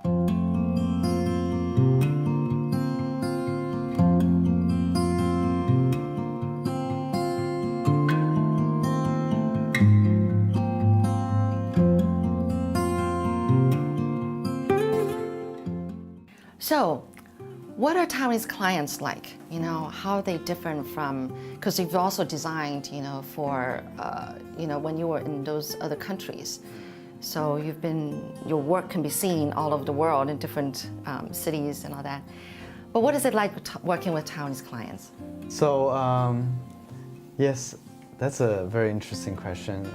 So, what are Taiwanese clients like? You know, how are they different from, because you've also designed, you know, for, you know, when you were in those other countries. So your work can be seen all over the world in different cities and all that. But what is it like working with Taiwanese clients? So, yes, that's a very interesting question.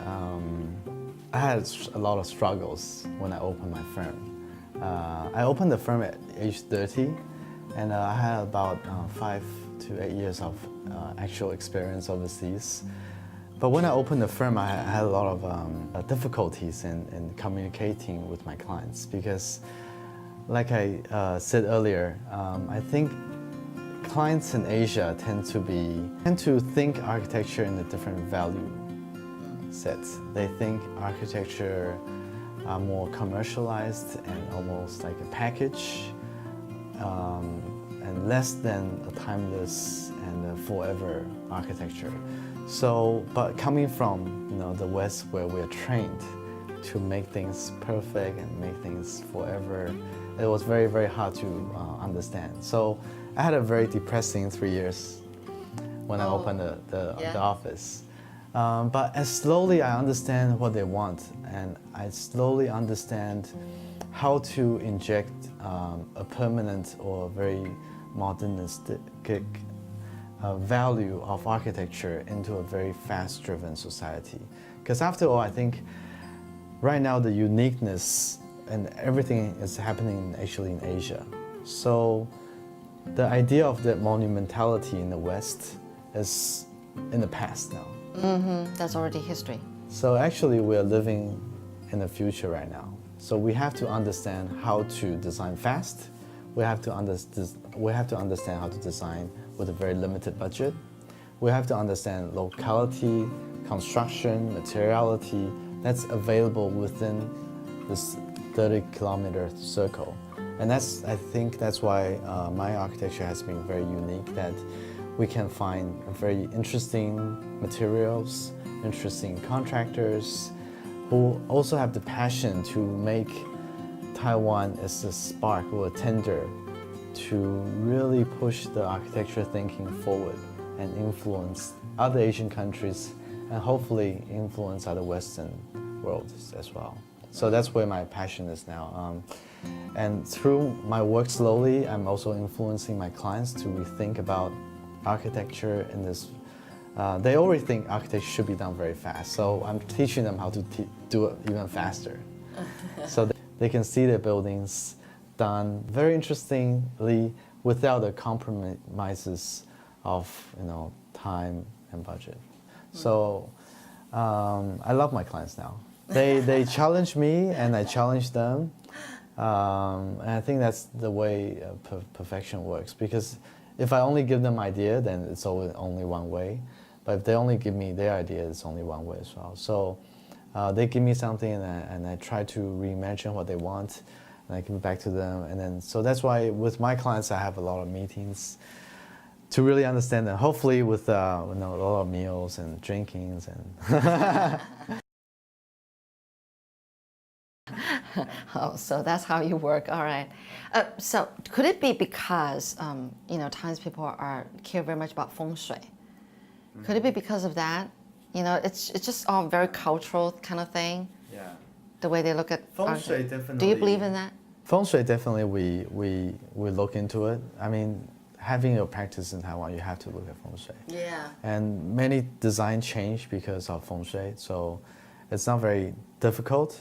I had a lot of struggles when I opened my firm. I opened the firm at age 30, and I had about 5 to 8 years of actual experience overseas. But when I opened the firm, I had a lot of difficulties in communicating with my clients because, like I said earlier, I think clients in Asia tend to think architecture in a different value sets. They think architecture are more commercialized and almost like a package, and less than a timeless and a forever architecture. So, but coming from the West, where we're trained to make things perfect and make things forever, it was very, very hard to understand. So, I had a very depressing 3 years when I opened the office. But as slowly I understand what they want, and I slowly understand how to inject a permanent or very modernistic value of architecture into a very fast-driven society. Because after all, I think right now the uniqueness and everything is happening actually in Asia. So the idea of that monumentality in the West is in the past now. That's already history. So actually we're living in the future right now. So we have to understand how to design fast. We have to understand how to design with a very limited budget. We have to understand locality, construction, materiality that's available within this 30-kilometer circle. And I think that's why my architecture has been very unique, that we can find very interesting materials, interesting contractors who also have the passion to make Taiwan as a spark or a tender to really push the architecture thinking forward and influence other Asian countries and hopefully influence other Western worlds as well. So that's where my passion is now. And through my work slowly, I'm also influencing my clients to rethink about architecture in this. They already think architecture should be done very fast, so I'm teaching them how to do it even faster. So they can see their buildings done very interestingly without the compromises of time and budget. So I love my clients now. They challenge me and I challenge them, and I think that's the way perfection works, because if I only give them idea, then it's always only one way. But if they only give me their idea, it's only one way as well. So they give me something and I try to reimagine what they want, and I give it back to them. And then, so that's why with my clients, I have a lot of meetings to really understand them. Hopefully with a lot of meals and drinkings and. Oh, so that's how you work. All right. So could it be because Taiwanese people care very much about fengshui? Could it be because of that? It's just all very cultural kind of thing. Yeah. The way they look at fengshui, definitely. Do you believe in that? Fengshui, definitely. We look into it. I mean, having your practice in Taiwan, you have to look at fengshui. Yeah. And many design change because of fengshui, so it's not very difficult.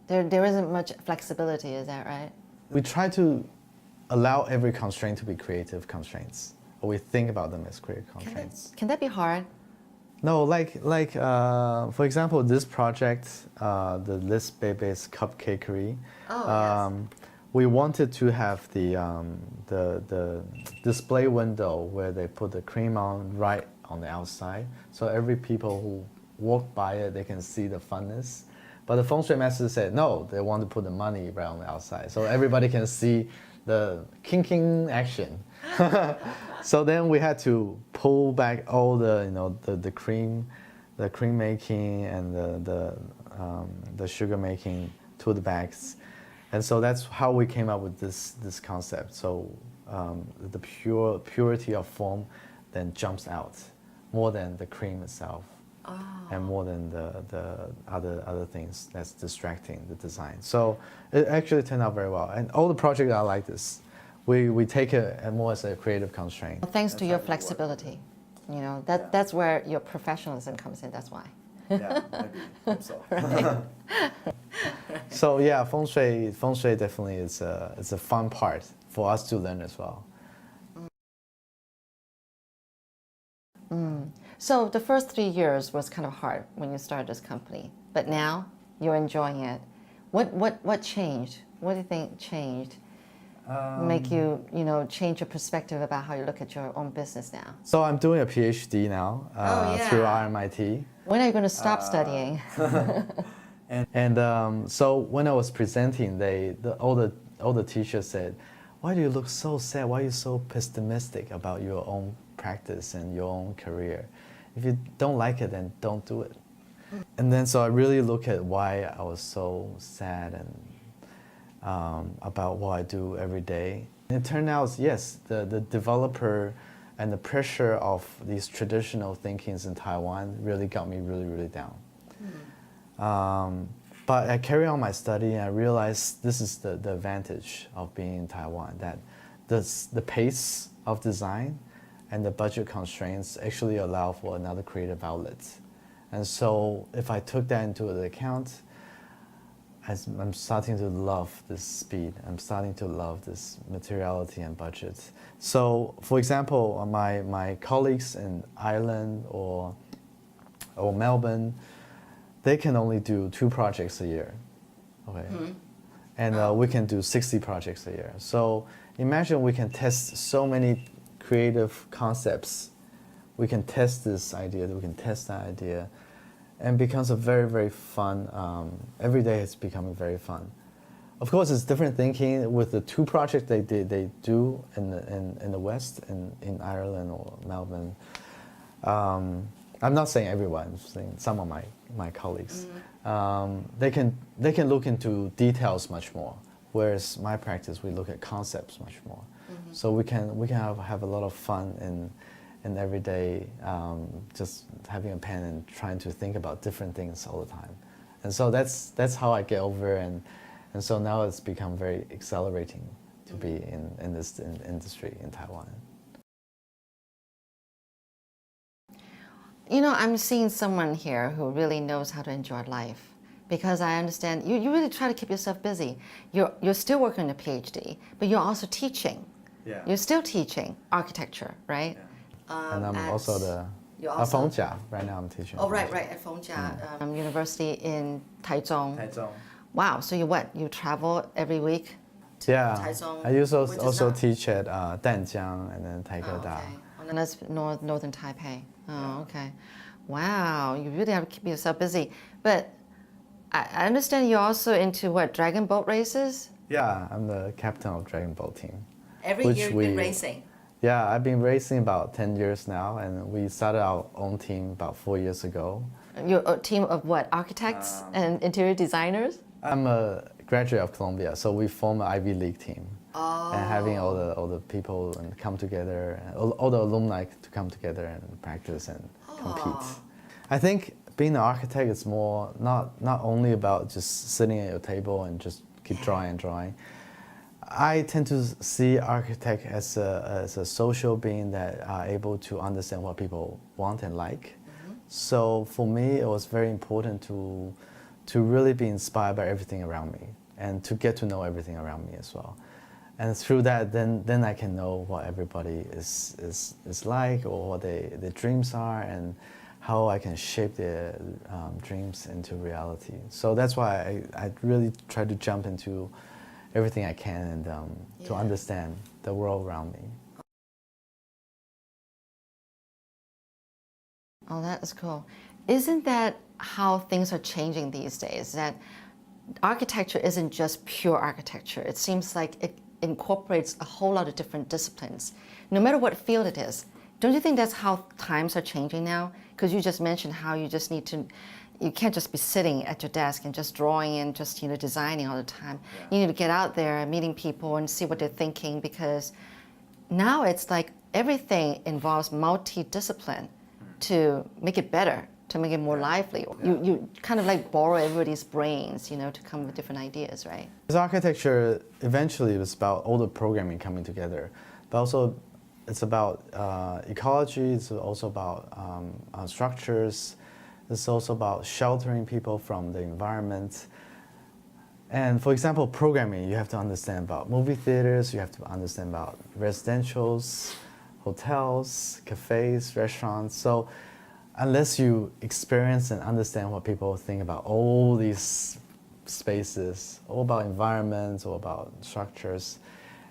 There isn't much flexibility, is that right? We try to allow every constraint to be creative constraints, or we think about them as creative constraints. Can that be hard? No, like for example, this project, the List Baby's Cupcakery. Oh, yes. We wanted to have the display window where they put the cream on right on the outside, so every people who walk by it, they can see the funness. But the feng shui master said no, they want to put the money right on the outside, so everybody can see the king action. So then we had to pull back all the the cream making and the sugar making to the bags, and so that's how we came up with this concept. So the purity of foam then jumps out more than the cream itself, and more than the other things that's distracting the design. So it actually turned out very well, and all the projects are like this. We take it more as a creative constraint. Well, thanks to your flexibility, that's where your professionalism comes in. That's why. Yeah, maybe. Hope so. So yeah, feng shui definitely is a fun part for us to learn as well. So the first 3 years was kind of hard when you started this company, but now you're enjoying it. What changed? What do you think changed? Make you change your perspective about how you look at your own business now? So I'm doing a PhD now through RMIT. When are you going to stop studying? And so when I was presenting, all the teachers said, "Why do you look so sad? Why are you so pessimistic about your own practice and your own career? If you don't like it, then don't do it." And then so I really look at why I was so sad and about what I do every day. And it turned out, yes, the developer and the pressure of these traditional thinkings in Taiwan really got me really down. But I carry on my study and I realized this is the advantage of being in Taiwan, that the pace of design and the budget constraints actually allow for another creative outlet. And so if I took that into account, I'm starting to love this speed. I'm starting to love this materiality and budget. So, for example, my colleagues in Ireland or Melbourne, they can only do 2 projects a year, okay? And we can do 60 projects a year. So imagine we can test so many creative concepts. We can test this idea, we can test that idea, and becomes a very fun. Every day it's becoming very fun. Of course, it's different thinking with the 2 projects they do in the West, in Ireland or Melbourne. I'm not saying everyone, I'm saying some of my colleagues. They can look into details much more, whereas my practice we look at concepts much more. So we can have a lot of fun in every day, just having a pen and trying to think about different things all the time. And so that's how I get over, and so now it's become very exhilarating to be in this industry in Taiwan. I'm seeing someone here who really knows how to enjoy life, because I understand you really try to keep yourself busy. You're still working on a PhD, but you're also teaching. Yeah. You're still teaching architecture, right? Yeah. And I'm also at Fengshui. Right now I'm teaching. Oh, right, at Fengshui University in Taichung. Wow, so you travel every week to Taichung? I also teach at Danjiang and then Taikada. Okay. And that's northern Taipei. Oh, okay. Wow, you really have to keep yourself busy. But I understand you're also into dragon boat races? Yeah, I'm the captain of dragon boat team. Every year you've been racing? Yeah, I've been racing about 10 years now, and we started our own team about 4 years ago. You're a team of what, architects and interior designers? I'm a graduate of Columbia, so we form an Ivy League team. And having all the people and come together, all the alumni to come together and practice and compete. I think being an architect is more not only about just sitting at your table and just keep drawing. I tend to see architect as a social being that are able to understand what people want and like. So for me, it was very important to really be inspired by everything around me and to get to know everything around me as well. And through that, then I can know what everybody is like, or what their dreams are, and how I can shape their dreams into reality. So that's why I really try to jump into everything I can and to understand the world around me. Oh, that is cool. Isn't that how things are changing these days, that architecture isn't just pure architecture. It seems like it incorporates a whole lot of different disciplines, no matter what field it is. Don't you think that's how times are changing now? Because you just mentioned how you just need to, you can't just be sitting at your desk and just drawing and just, you know, designing all the time. Yeah. You need to get out there and meeting people and see what they're thinking, because now it's like everything involves multidiscipline to make it better, to make it more lively. You kind of like borrow everybody's brains, you know, to come up with different ideas, right? Because architecture eventually was about all the programming coming together, but also it's about ecology, it's also about structures, it's also about sheltering people from the environment. And for example, programming, you have to understand about movie theaters, you have to understand about residentials, hotels, cafes, restaurants. So unless you experience and understand what people think about all these spaces, all about environments, all about structures,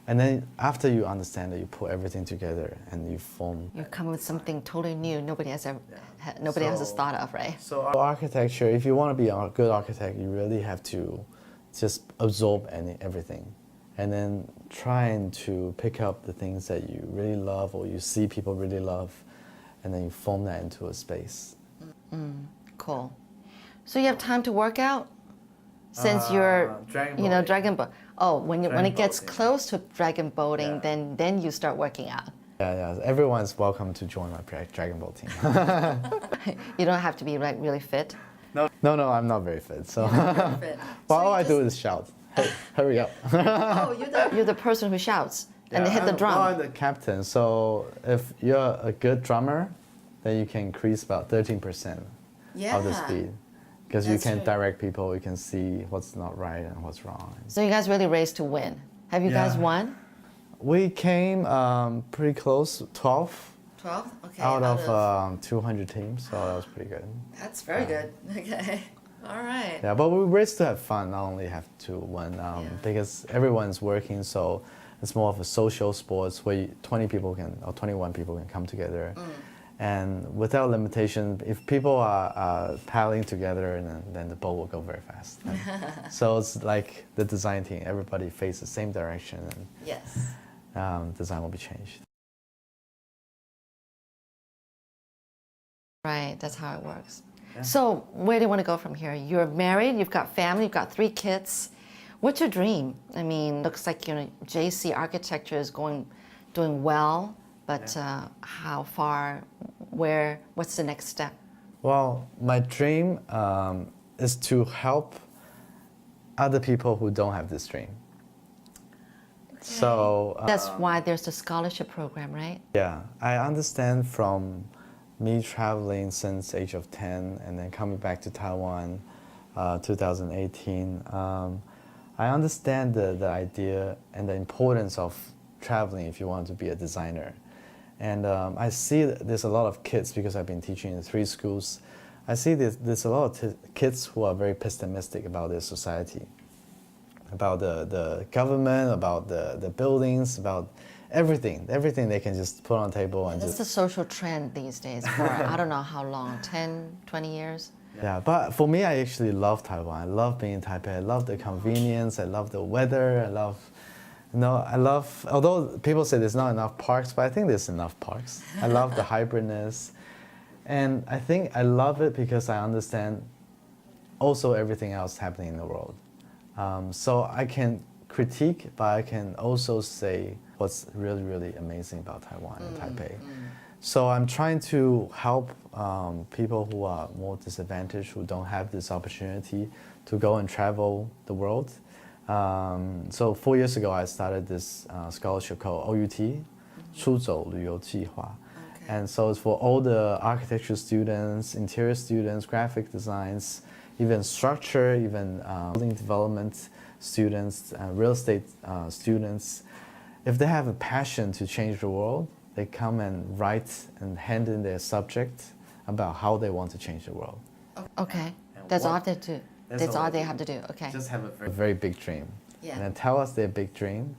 and then after you understand it, you put everything together and you form. You come with something totally new, nobody has thought of, right? So architecture, if you want to be a good architect, you really have to just absorb everything, and then trying to pick up the things that you really love or you see people really love, and then you form that into a space. Cool. So you have time to work out? Since you're, you know, dragon boat. Oh, when it gets close to dragon boating, then you start working out. Yeah. Everyone's welcome to join my dragon boat team. You don't have to be like really fit. No, I'm not very fit. So, fit. well, all I do is shout. Hey, hurry up. Oh, you're the person who shouts and they hit the drum. I'm the captain. So if you're a good drummer, then you can increase about 13% of the speed. Because you can direct people, you can see what's not right and what's wrong. So you guys really raced to win. Have you guys won? We came pretty close, 12. 12? Okay. Out of 200 teams, so that was pretty good. That's very good. Okay. All right. Yeah, but we race to have fun, not only have to win, because everyone's working, so it's more of a social sports where 20 people or 21 people can come together. And without limitation, if people are paddling together, then the boat will go very fast. So it's like the design team, everybody faces the same direction, and design will be changed. Right, that's how it works. Yeah. So where do you want to go from here? You're married, you've got family, you've got 3 kids. What's your dream? I mean, looks like, you know, JC architecture is doing well, but how far, what's the next step? Well, my dream is to help other people who don't have this dream. Okay. So that's why there's the scholarship program, right? Yeah, I understand from me traveling since age of 10 and then coming back to Taiwan 2018, I understand the idea and the importance of traveling if you want to be a designer. And I see there's a lot of kids, because I've been teaching in 3 schools, I see there's a lot of kids who are very pessimistic about their society, about the government, about the buildings, about everything they can just put on the table. And that's the social trend these days for I don't know how long, 10, 20 years? Yeah, but for me, I actually love Taiwan. I love being in Taipei. I love the convenience. I love the weather. I love, although people say there's not enough parks, but I think there's enough parks. I love the hybridness. And I think I love it because I understand also everything else happening in the world. So I can critique, but I can also say what's really, really amazing about Taiwan and Taipei. So I'm trying to help people who are more disadvantaged, who don't have this opportunity to go and travel the world. So 4 years ago, I started this scholarship called OUT, 出走旅游计划. And so it's for all the architecture students, interior students, graphic designs, even structure, even building development students, real estate students. If they have a passion to change the world, they come and write and hand in their subject about how they want to change the world. Okay, that's all they do. That's all they have to do. Okay. Just have a very big dream. Yeah. And then tell us their big dream.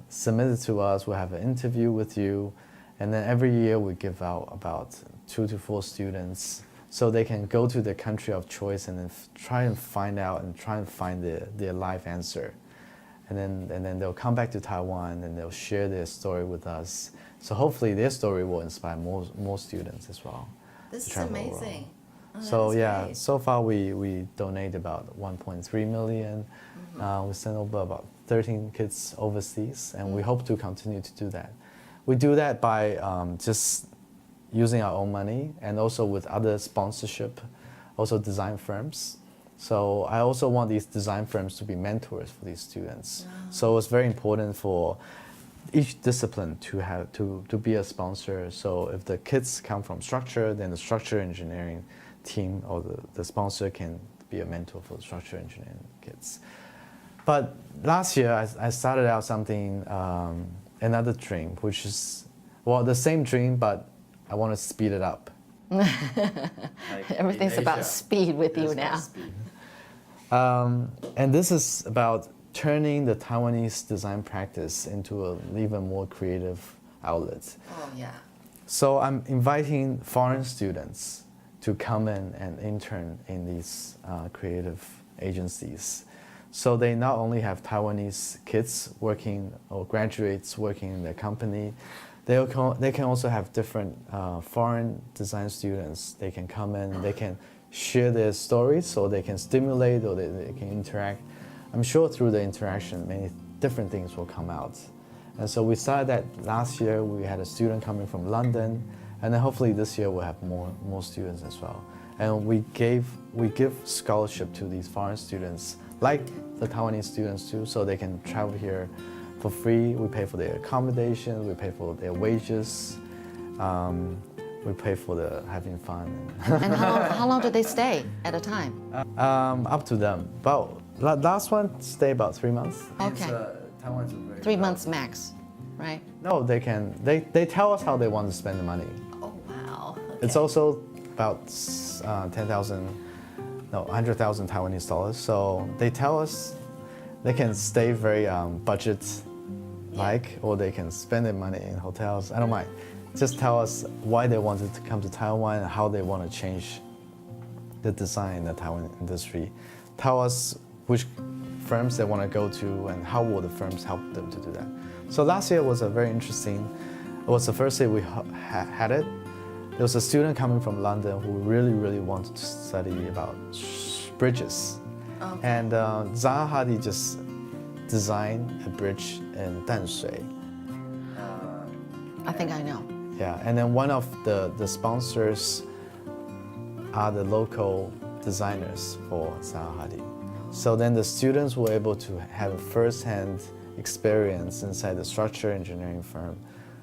Submit it to us. We'll have an interview with you. And then every year we give out about 2 to 4 students so they can go to the country of choice and then try and find out and try and find their life answer. And then they'll come back to Taiwan and they'll share their story with us. So hopefully their story will inspire more students as well. This is amazing. Oh, so yeah, great. so far we donate about 1.3 million. We send over about 13 kids overseas, and we hope to continue to do that. We do that by just using our own money and also with other sponsorship, also design firms. So I also want these design firms to be mentors for these students. So it's very important for each discipline to be a sponsor. So if the kids come from structure, then the structure engineering team or the sponsor can be a mentor for the structure engineering kids. But last year I started out something, another dream, which is, well, the same dream, but I want to speed it up. Everything's about speed with you now. And this is about turning the Taiwanese design practice into an even more creative outlet. Oh, yeah. So I'm inviting foreign students to come in and intern in these creative agencies. So they not only have Taiwanese kids working or graduates working in their company, they can also have different foreign design students. They can come in, they can share their stories, or they can stimulate, or they can interact. I'm sure through the interaction, many different things will come out. And so we started that last year. We had a student coming from London, and then hopefully this year we'll have more students as well. And we give scholarship to these foreign students, like the Taiwanese students too, so they can travel here for free. We pay for their accommodation, we pay for their wages, we pay for the having fun. And how long do they stay at a time? Up to them. But last one stay about 3 months. Okay. Taiwan's very 3 months max, right? No, they can. They tell us how they want to spend the money. Oh, wow. Okay. It's also about 100,000 Taiwanese dollars. So they tell us they can stay very budget-like, or they can spend their money in hotels. I don't mind. Just tell us why they wanted to come to Taiwan and how they want to change the design in the Taiwan industry. Tell us which firms they want to go to and how will the firms help them to do that. So last year was a very interesting, it was the first year we had it. There was a student coming from London who really wanted to study about bridges. Okay. And Zaha Hadid just designed a bridge in Danshui. I think I know. Yeah, and then one of the sponsors are the local designers for Zaha Hadid. So then the students were able to have a first-hand experience inside the structure engineering firm,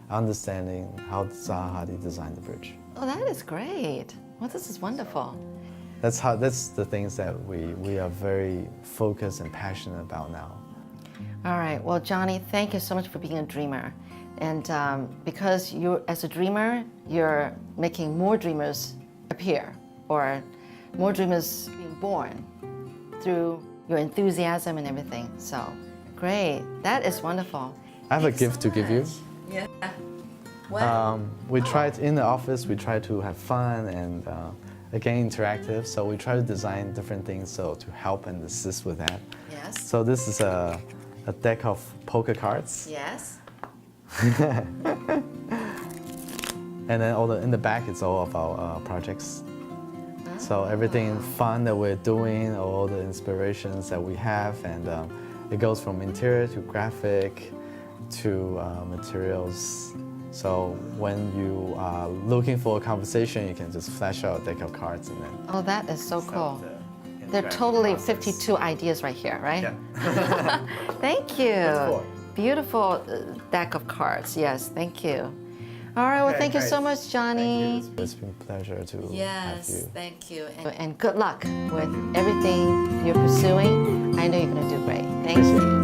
understanding how Zaha Hadid designed the bridge. Oh, that is great. Well, this is wonderful. That's the things that we are very focused and passionate about now. All right. Well, Johnny, thank you so much for being a dreamer. And because you, as a dreamer, you're making more dreamers appear, or more dreamers being born through your enthusiasm and everything. So, great. That is wonderful. I have a gift to give you. Yeah. Wow. We tried in the office, we try to have fun and again interactive. So we try to design different things so to help and assist with that. Yes. So this is a deck of poker cards. Yes. And then in the back, it's all of our projects. So everything fun that we're doing, all the inspirations that we have, and it goes from interior to graphic to materials. So when you are looking for a conversation, you can just flash out a deck of cards and then. Oh, that is so cool. There are totally 52 ideas right here, right? Yeah. Thank you. That's cool. Beautiful deck of cards. Yes, thank you. All right, well, thank you so much, Johnny. It's been a pleasure to have Yes, you. thank you. And good luck with everything you're pursuing. I know you're going to do great. Thank you.